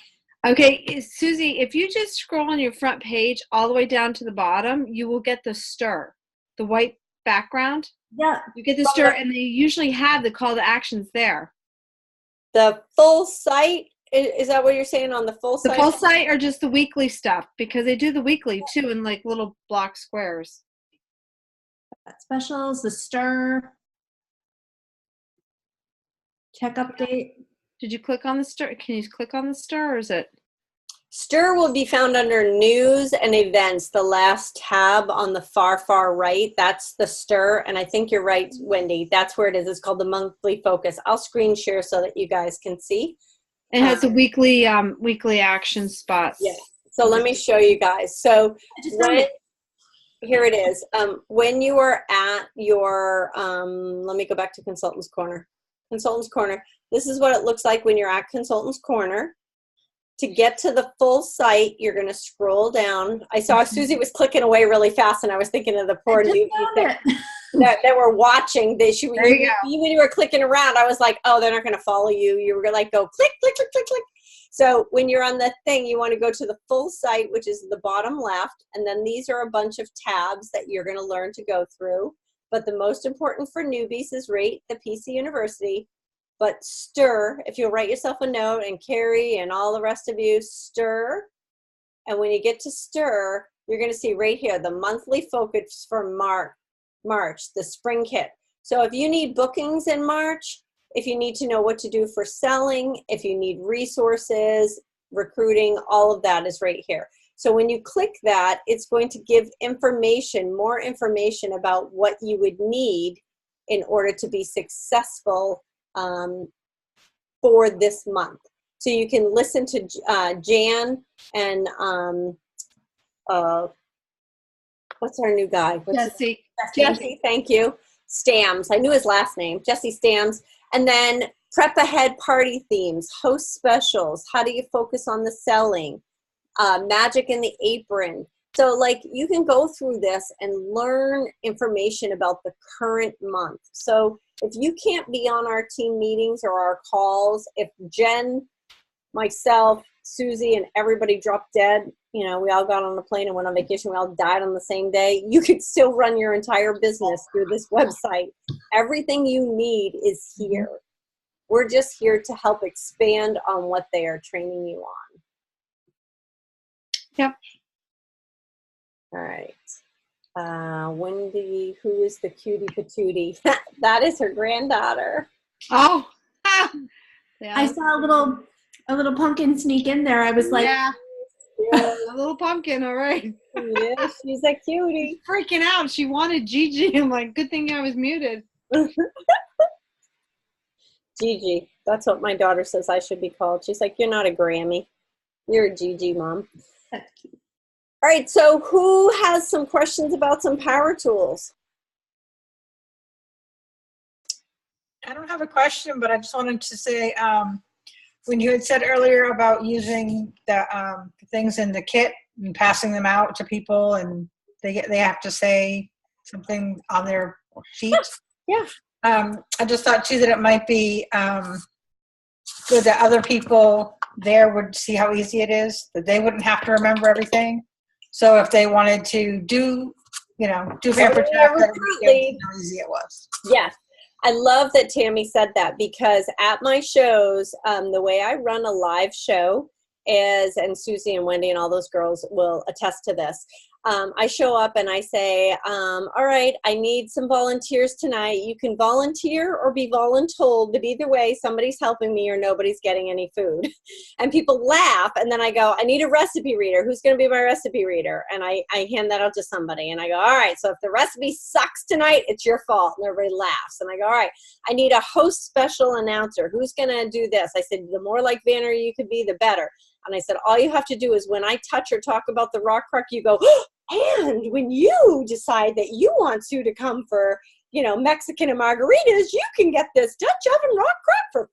Okay, Susie, if you just scroll on your front page all the way down to the bottom, you will get the Stir, the white background.
Yeah.
You get the Stir, and they usually have the call to actions there.
The full site, is that what you're saying on the full site?
The full site or just the weekly stuff? Because they do the weekly too in like little block squares.
Specials, the Stir, check update.
Did you click on the Stir? Can you click on the Stir, or is it?
Stir will be found under News and Events, the last tab on the far right. That's the Stir, and I think you're right, Wendy. That's where it is. It's called the Monthly Focus. I'll screen share so that you guys can see.
It has the weekly action spots.
Yeah. So let me show you guys. So here it is. When you are at your, let me go back to Consultants Corner. Consultants Corner. This is what it looks like when you're at Consultants Corner. To get to the full site, you're going to scroll down. I saw Susie was clicking away really fast, and I was thinking of the poor newbies that were watching. When you were clicking around, I was like, oh, they're not going to follow you. You were going to like go click, click, click, click, click. So when you're on the thing, you want to go to the full site, which is the bottom left, and then these are a bunch of tabs that you're going to learn to go through. But the most important for newbies is rate the PC University. But Stir, if you'll write yourself a note, and Carrie and all the rest of you, Stir. And when you get to Stir, you're going to see right here, the monthly focus for March, the spring kit. So if you need bookings in March, if you need to know what to do for selling, if you need resources, recruiting, all of that is right here. So when you click that, it's going to give information, more information about what you would need in order to be successful for this month. So you can listen to Jan and what's our new guy? Jesse, thank you. Stams. I knew his last name. Jesse Stams. And then prep ahead party themes, host specials. How do you focus on the selling? Magic in the apron. So like you can go through this and learn information about the current month. So if you can't be on our team meetings or our calls, if Jen, myself, Susie, and everybody dropped dead, we all got on a plane and went on vacation, we all died on the same day, you could still run your entire business through this website. Everything you need is here. We're just here to help expand on what they are training you on.
Yep.
All right. Wendy, who is the cutie patootie? That is her granddaughter.
Oh.
I saw a little pumpkin sneak in there. I was like,
yeah. A little pumpkin, all right.
Yeah, she's a cutie.
Freaking out. She wanted Gigi. I'm like, good thing I was muted.
Gigi. That's what my daughter says I should be called. She's like, you're not a Grammy. You're a Gigi, Mom.
That's cute.
All right, so who has some questions about some power tools?
I don't have a question, but I just wanted to say, when you had said earlier about using the things in the kit and passing them out to people, and they have to say something on their sheets.
Yeah.
I just thought too that it might be good that other people there would see how easy it is, that they wouldn't have to remember everything. So if they wanted to do Pamper Chef, that it would give them how easy it was.
Yes. I love that Tammy said that, because at my shows, the way I run a live show is, and Susie and Wendy and all those girls will attest to this, I show up and I say, all right, I need some volunteers tonight. You can volunteer or be voluntold, but either way, somebody's helping me or nobody's getting any food. And people laugh, and then I go, I need a recipe reader. Who's going to be my recipe reader? And I hand that out to somebody, and I go, all right, so if the recipe sucks tonight, it's your fault. And everybody laughs. And I go, all right, I need a host special announcer. Who's going to do this? I said, the more like Vanner you could be, the better. And I said, all you have to do is when I touch or talk about the rock crock, you go, and when you decide that you want Sue to come for, Mexican and margaritas, you can get this Dutch oven rock crock for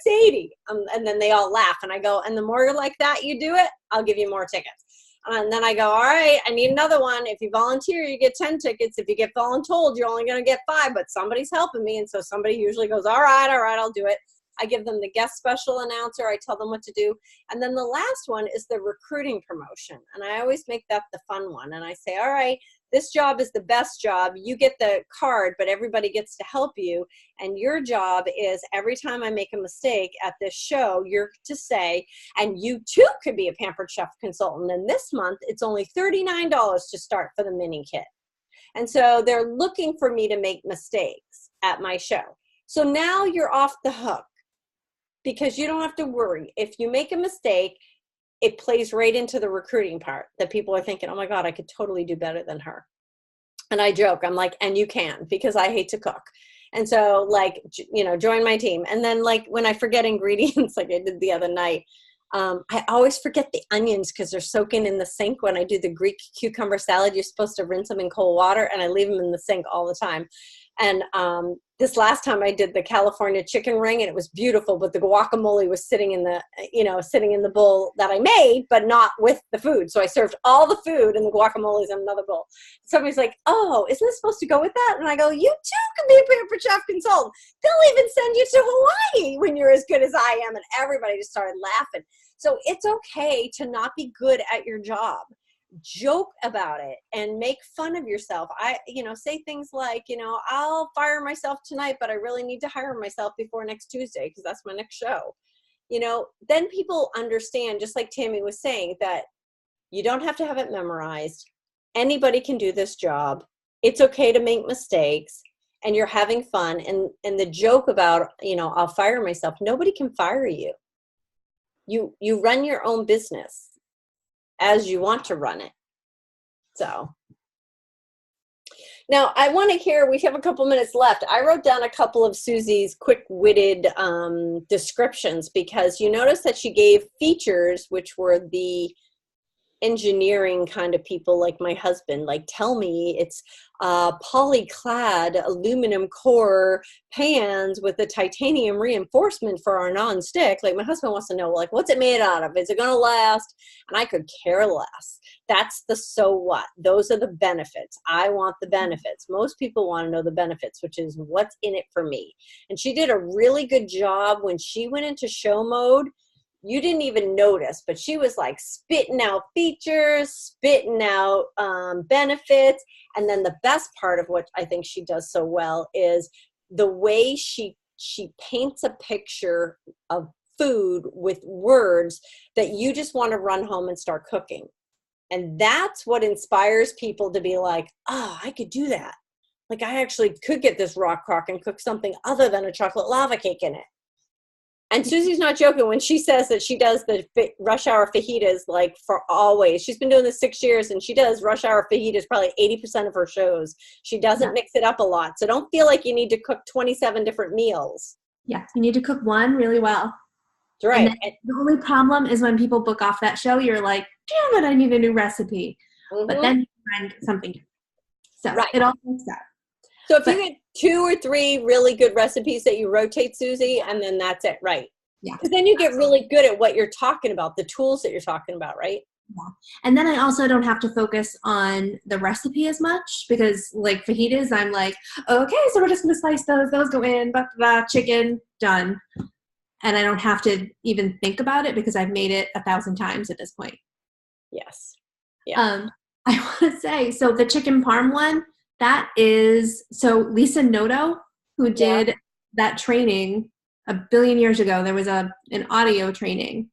$56.80. And then they all laugh, and I go, and the more like that you do it, I'll give you more tickets. And then I go, all right, I need another one. If you volunteer, you get 10 tickets. If you get voluntold, you're only going to get 5, but somebody's helping me. And so somebody usually goes, all right, I'll do it. I give them the guest special announcer. I tell them what to do. And then the last one is the recruiting promotion. And I always make that the fun one. And I say, all right, this job is the best job. You get the card, but everybody gets to help you. And your job is every time I make a mistake at this show, you're to say, and you too could be a Pampered Chef consultant. And this month, it's only $39 to start for the mini kit. And so they're looking for me to make mistakes at my show. So now you're off the hook, because you don't have to worry. If you make a mistake, it plays right into the recruiting part that people are thinking, oh my God, I could totally do better than her. And I joke, I'm like, and you can, because I hate to cook. And so join my team. And then when I forget ingredients, like I did the other night, I always forget the onions because they're soaking in the sink. When I do the Greek cucumber salad, you're supposed to rinse them in cold water, and I leave them in the sink all the time. And this last time I did the California chicken ring, and it was beautiful, but the guacamole was sitting in the bowl that I made, but not with the food. So I served all the food, and the guacamole's in another bowl. Somebody's like, oh, isn't this supposed to go with that? And I go, you too can be a Pampered Chef consultant. They'll even send you to Hawaii when you're as good as I am. And everybody just started laughing. So it's okay to not be good at your job. Joke about it and make fun of yourself. Say things like, I'll fire myself tonight, but I really need to hire myself before next Tuesday because that's my next show. Then people understand, just like Tammy was saying, that you don't have to have it memorized. Anybody can do this job. It's okay to make mistakes, and you're having fun. And the joke about, I'll fire myself, nobody can fire you. You run your own business as you want to run it. So now I want to hear, we have a couple minutes left. I wrote down a couple of Susie's quick-witted descriptions, because you notice that she gave features, which were the engineering kind of people like my husband, like, tell me it's polyclad aluminum core pans with a titanium reinforcement for our non-stick. Like, my husband wants to know, like, what's it made out of? Is it going to last? And I could care less. That's the so what. Those are the benefits. I want the benefits. Most people want to know the benefits, which is what's in it for me. And she did a really good job when she went into show mode. You didn't even notice, but she was like spitting out features, spitting out benefits. And then the best part of what I think she does so well is the way she paints a picture of food with words that you just want to run home and start cooking. And that's what inspires people to be like, oh, I could do that. Like, I actually could get this rock crock and cook something other than a chocolate lava cake in it. And Susie's not joking when she says that she does the rush hour fajitas like for always. She's been doing this 6 years, and she does rush hour fajitas probably 80% of her shows. She doesn't mix it up a lot. So don't feel like you need to cook 27 different meals.
Yeah, you need to cook one really well.
That's right.
And the only problem is when people book off that show, you're like, damn it, I need a new recipe. Mm-hmm. But then you find something. So it all makes sense.
So if you get 2 or 3 really good recipes that you rotate, Susie, and then that's it, right?
Yeah.
Because then you get really good at what you're talking about, the tools that you're talking about, right?
Yeah. And then I also don't have to focus on the recipe as much because like fajitas, I'm like, okay, so we're just going to slice those go in, blah, blah, chicken, done. And I don't have to even think about it because I've made it 1,000 times at this point.
Yes. Yeah.
I want to say, so the chicken parm one, that is, so Lisa Noto, who did that training a billion years ago, there was an audio training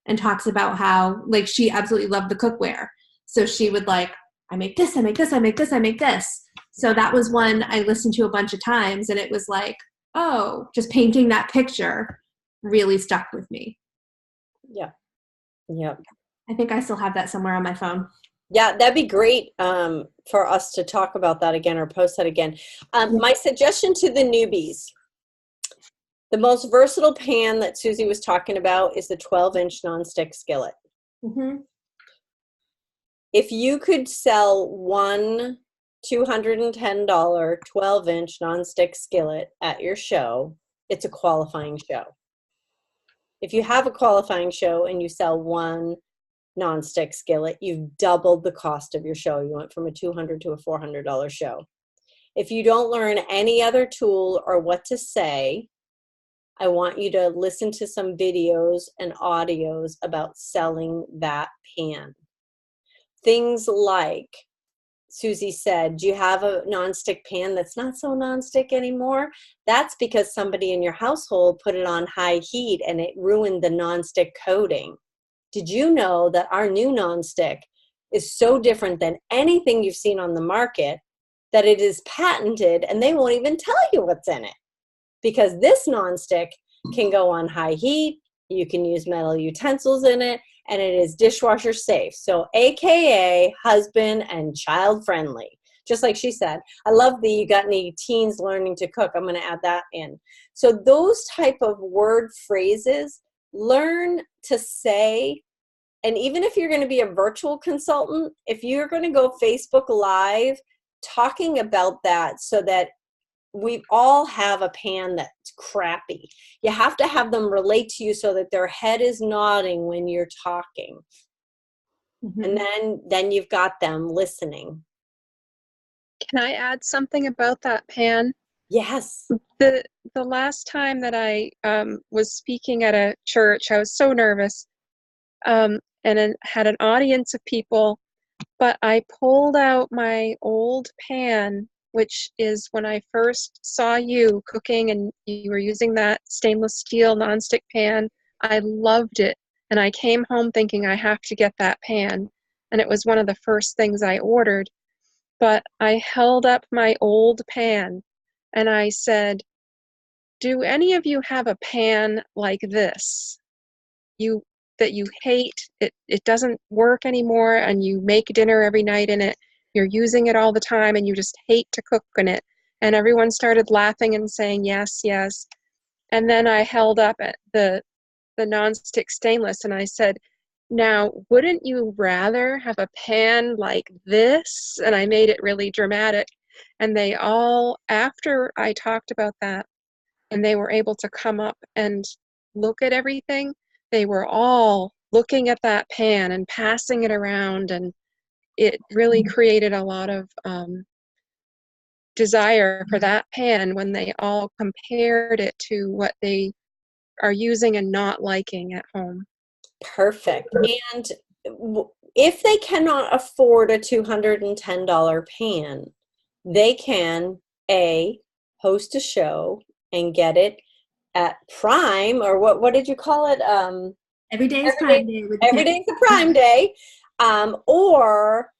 and talks about how like she absolutely loved the cookware. So she would like, I make this, I make this, I make this, I make this. So that was one I listened to a bunch of times and it was like, oh, just painting that picture really stuck with me.
Yeah. Yeah.
I think I still have that somewhere on my phone.
Yeah, that'd be great for us to talk about that again or post that again. My suggestion to the newbies, the most versatile pan that Susie was talking about is the 12-inch nonstick skillet.
Mm-hmm.
If you could sell one $210 12-inch nonstick skillet at your show, it's a qualifying show. If you have a qualifying show and you sell one nonstick skillet, you've doubled the cost of your show. You went from a $200 to a $400 show. If you don't learn any other tool or what to say, I want you to listen to some videos and audios about selling that pan. Things like Susie said, do you have a nonstick pan that's not so nonstick anymore? That's because somebody in your household put it on high heat and it ruined the nonstick coating. Did you know that our new nonstick is so different than anything you've seen on the market that it is patented and they won't even tell you what's in it? Because this nonstick can go on high heat, you can use metal utensils in it, and it is dishwasher safe. So AKA husband and child friendly. Just like she said. I love the you got any teens learning to cook. I'm going to add that in. So those type of word phrases, learn to say, and even if you're going to be a virtual consultant, if you're going to go Facebook Live, talking about that so that we all have a pan that's crappy. You have to have them relate to you so that their head is nodding when you're talking. Mm-hmm. And then you've got them listening.
Can I add something about that pan?
Yes.
The last time that I was speaking at a church, I was so nervous and had an audience of people, but I pulled out my old pan, which is when I first saw you cooking and you were using that stainless steel nonstick pan. I loved it. And I came home thinking I have to get that pan. And it was one of the first things I ordered. But I held up my old pan and I said, do any of you have a pan like this? That you hate, it doesn't work anymore and you make dinner every night in it. You're using it all the time and you just hate to cook in it. And everyone started laughing and saying, yes, yes. And then I held up at the nonstick stainless and I said, now, wouldn't you rather have a pan like this? And I made it really dramatic. And they all, after I talked about that, and they were able to come up and look at everything, they were all looking at that pan and passing it around, and it really created a lot of desire for that pan when they all compared it to what they are using and not liking at home.
Perfect. And if they cannot afford a $210 pan, they can host a show and get it at Prime, or what did you call it?
Every day is Prime Day.
Every day is a Prime Day. Or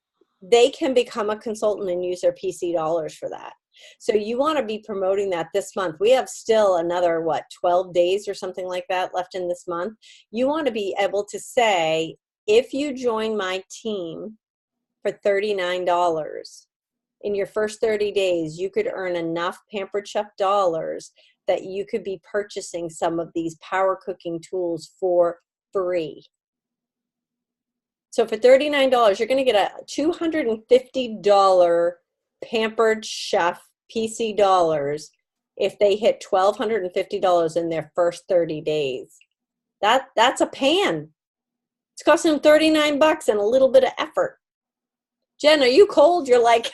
they can become a consultant and use their PC dollars for that. So you want to be promoting that this month. We have still another, 12 days or something like that left in this month. You want to be able to say, if you join my team for $39, in your first 30 days, you could earn enough Pampered Chef dollars that you could be purchasing some of these power cooking tools for free. So for $39, you're going to get a $250 Pampered Chef PC dollars if they hit $1,250 in their first 30 days. That's a pan. It's costing them $39 and a little bit of effort. Jen, are you cold? You're like,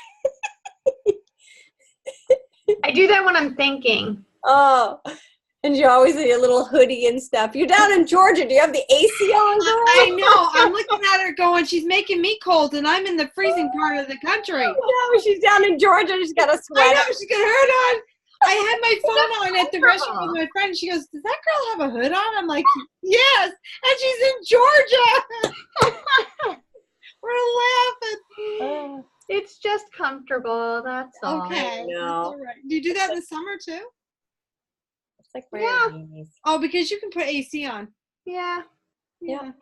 I do that when I'm thinking.
oh, and you're always in your little hoodie and stuff. You're down in Georgia. Do you have the AC on, girl?
I know. I'm looking at her going, she's making me cold, and I'm in the freezing part of the country.
No, she's down in Georgia. She's got a
I
sweater.
know. She's got her hood on. I had my phone on at the restaurant with my friend. And she goes, does that girl have a hood on? I'm like, yes. And she's in Georgia. We're laughing.
It's just comfortable. That's all.
Okay.
No.
That's all right. Do you do that in the summer too?
It's like
Yeah.
beanies.
Oh, because you can put AC on.
Yeah.
Yeah.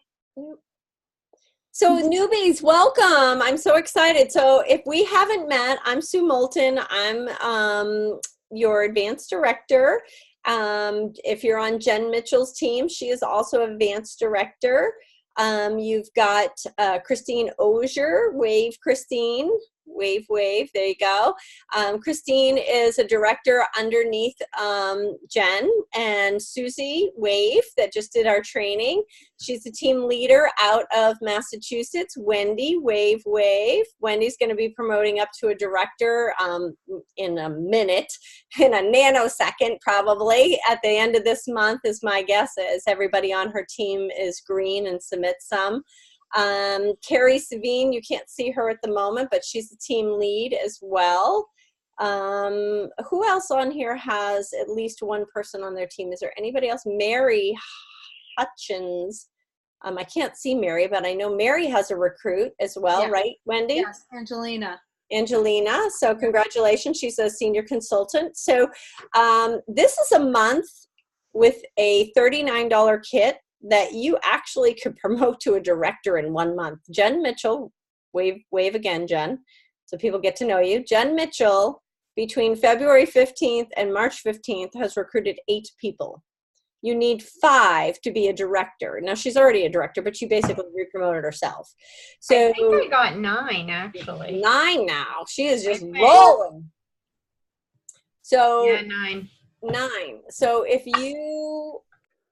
So newbies, welcome. I'm so excited. So if we haven't met, I'm Sue Moulton. I'm your advanced director. If you're on Jen Mitchell's team, she is also advanced director. You've got Christine Ozier. Wave, Christine. Wave, wave. There you go. Christine is a director underneath Jen, and Susie, wave, that just did our training. She's a team leader out of Massachusetts. Wendy, wave, wave. Wendy's going to be promoting up to a director in a minute, in a nanosecond probably. At the end of this month is my guess, as everybody on her team is green and submits some. Carrie Savine, you can't see her at the moment, but she's the team lead as well. Who else on here has at least one person on their team? Is there anybody else? Mary Hutchins. I can't see Mary, but I know Mary has a recruit as well,
Yeah.
right, Wendy?
Yes, Angelina.
Angelina. So congratulations. She's a senior consultant. So this is a month with a $39 kit that you actually could promote to a director in 1 month. Jen Mitchell, wave again, Jen, so people get to know you. Jen Mitchell, between February 15th and March 15th, has recruited 8 people. You need 5 to be a director. Now, she's already a director, but she basically re-promoted herself. So
I think I got 9, actually.
9 now. She is just
Okay.
rolling. So
Yeah, 9.
9. So if you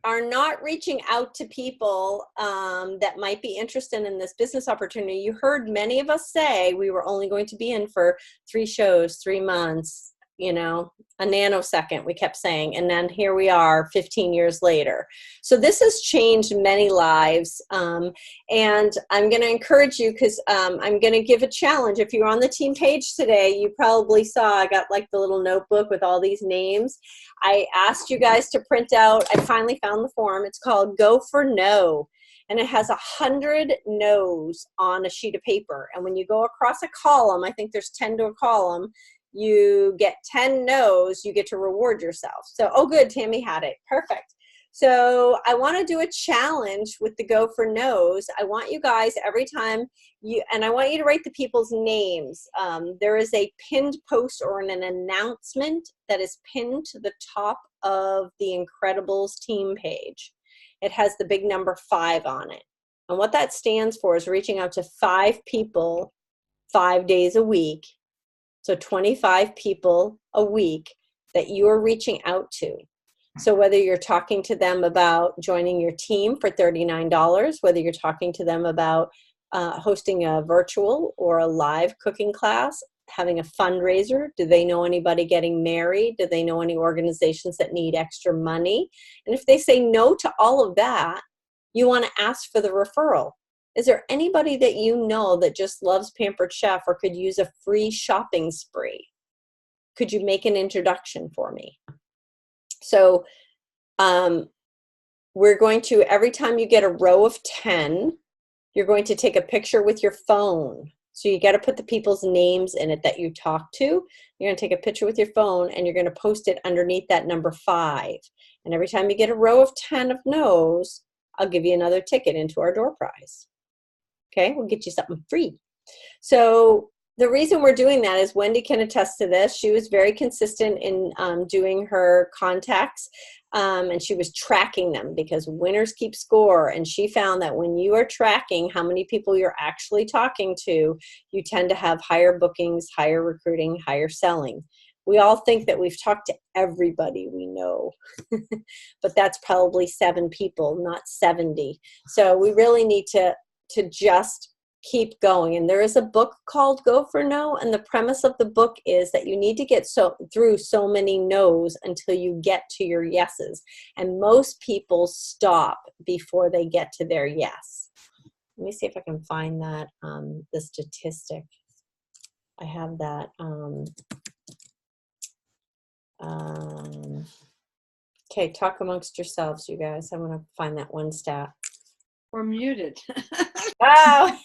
are not reaching out to people that might be interested in this business opportunity, you heard many of us say we were only going to be in for 3 shows, 3 months, you know, a nanosecond, we kept saying. And then here we are 15 years later. So this has changed many lives. And I'm going to encourage you, because I'm going to give a challenge. If you're on the team page today, you probably saw I got like the little notebook with all these names. I asked you guys to print out. I finally found the form. It's called Go for No. And it has 100 no's on a sheet of paper. And when you go across a column, I think there's 10 to a column, you get 10 no's, you get to reward yourself. So, oh good, Tammy had it. Perfect. So I want to do a challenge with the Go for No's. I want you guys every time and I want you to write the people's names. There is a pinned post or an announcement that is pinned to the top of the Incredibles team page. It has the big number 5 on it. And what that stands for is reaching out to 5 people 5 days a week. So 25 people a week that you are reaching out to. So whether you're talking to them about joining your team for $39, whether you're talking to them about hosting a virtual or a live cooking class, having a fundraiser, do they know anybody getting married? Do they know any organizations that need extra money? And if they say no to all of that, you want to ask for the referral. Is there anybody that you know that just loves Pampered Chef or could use a free shopping spree? Could you make an introduction for me? So we're going to, every time you get a row of 10, you're going to take a picture with your phone. So you got to put the people's names in it that you talk to. You're going to take a picture with your phone and you're going to post it underneath that number 5. And every time you get a row of 10 of no's, I'll give you another ticket into our door prize. Okay, we'll get you something free. So the reason we're doing that is Wendy can attest to this. She was very consistent in doing her contacts, and she was tracking them because winners keep score. And she found that when you are tracking how many people you're actually talking to, you tend to have higher bookings, higher recruiting, higher selling. we all think that we've talked to everybody we know, but that's probably 7 people, not 70. So we really need to just keep going. And there is a book called Go for No, and the premise of the book is that you need to get through so many no's until you get to your yeses. And most people stop before they get to their yes. Let me see if I can find that, the statistic. I have that. Okay, talk amongst yourselves, you guys. I want to find that one stat.
We're muted.
Oh.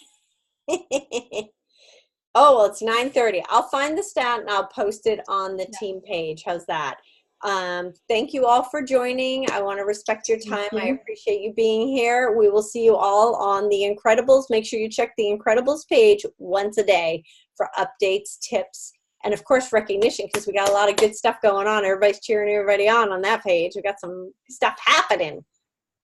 Oh, well, it's 9:30. I'll find the stat and I'll post it on the team page. How's that? Thank you all for joining. I want to respect your time. I appreciate you being here. We will see you all on The Incredibles. Make sure you check The Incredibles page once a day for updates, tips, and of course recognition, because we got a lot of good stuff going on. Everybody's cheering everybody on that page. We got some stuff happening.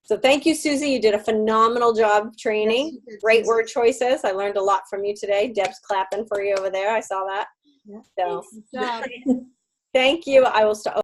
So thank you, Susie. You did a phenomenal job training.
Yes,
Great word choices. I learned a lot from you today. Deb's clapping for you over there. I saw that.
Yeah.
So
Good job.
thank you. I will start.